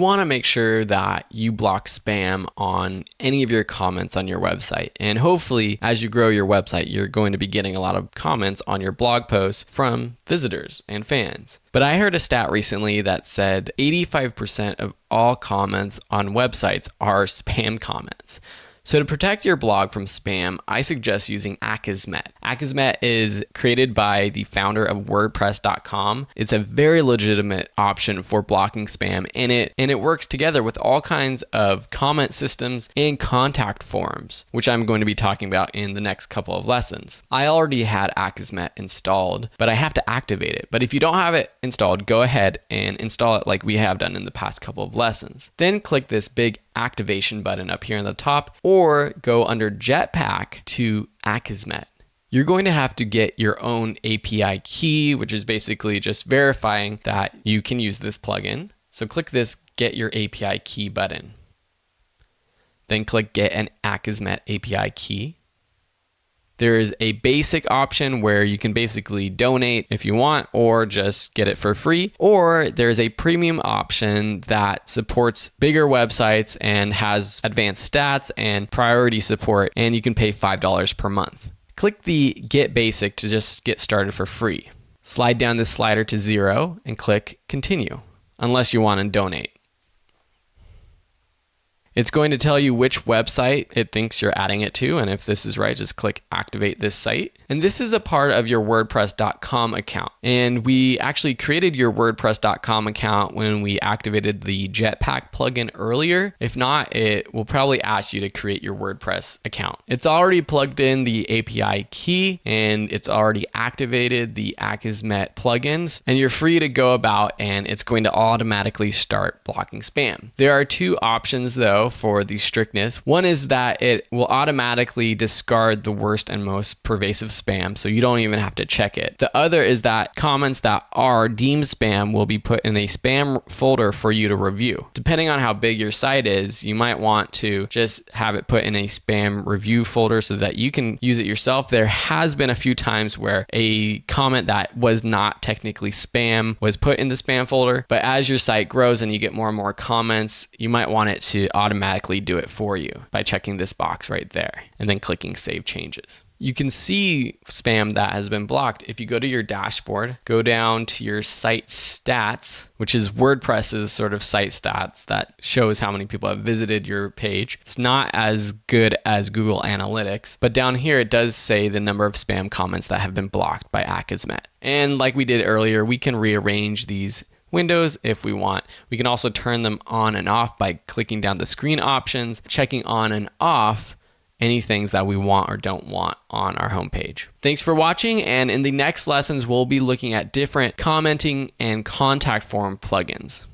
want to make sure that you block spam on any of your comments on your website. And hopefully, as you grow your website, you're going to be getting a lot of comments on your blog posts from visitors and fans. But I heard a stat recently that said 85% of all comments on websites are spam comments. So to protect your blog from spam, I suggest using Akismet. Akismet is created by the founder of wordpress.com. It's a very legitimate option for blocking spam, and it works together with all kinds of comment systems and contact forms, which I'm going to be talking about in the next couple of lessons. I already had Akismet installed, but I have to activate it. But if you don't have it installed, go ahead and install it like we have done in the past couple of lessons. Then click this big activation button up here on the top, or go under Jetpack to Akismet. You're going to have to get your own API key, which is basically just verifying that you can use this plugin. So click this Get Your API Key button. Then click Get an Akismet API Key. There is a basic option where you can basically donate if you want, or just get it for free. Or there's a premium option that supports bigger websites and has advanced stats and priority support, and you can pay $5 per month. Click the Get Basic to just get started for free. Slide down this slider to 0 and click Continue, unless you want to donate. It's going to tell you which website it thinks you're adding it to, and if this is right, just click Activate this site. And this is a part of your wordpress.com account. And we actually created your wordpress.com account when we activated the Jetpack plugin earlier. If not, it will probably ask you to create your WordPress account. It's already plugged in the API key, and it's already activated the Akismet plugins, and you're free to go about, and it's going to automatically start blocking spam. There are two options though for the strictness. One is that it will automatically discard the worst and most pervasive spam, so you don't even have to check it. The other is that comments that are deemed spam will be put in a spam folder for you to review. Depending on how big your site is, you might want to just have it put in a spam review folder so that you can use it yourself. There has been a few times where a comment that was not technically spam was put in the spam folder, but as your site grows and you get more and more comments, you might want it to automatically do it for you by checking this box right there and then clicking Save Changes. You can see spam that has been blocked if you go to your dashboard, go down to your site stats, which is WordPress's sort of site stats that shows how many people have visited your page. It's not as good as Google Analytics, but down here it does say the number of spam comments that have been blocked by Akismet. And like we did earlier, we can rearrange these windows if we want. We can also turn them on and off by clicking down the screen options, checking on and off any things that we want or don't want on our homepage. Thanks for watching, and in the next lessons, we'll be looking at different commenting and contact form plugins.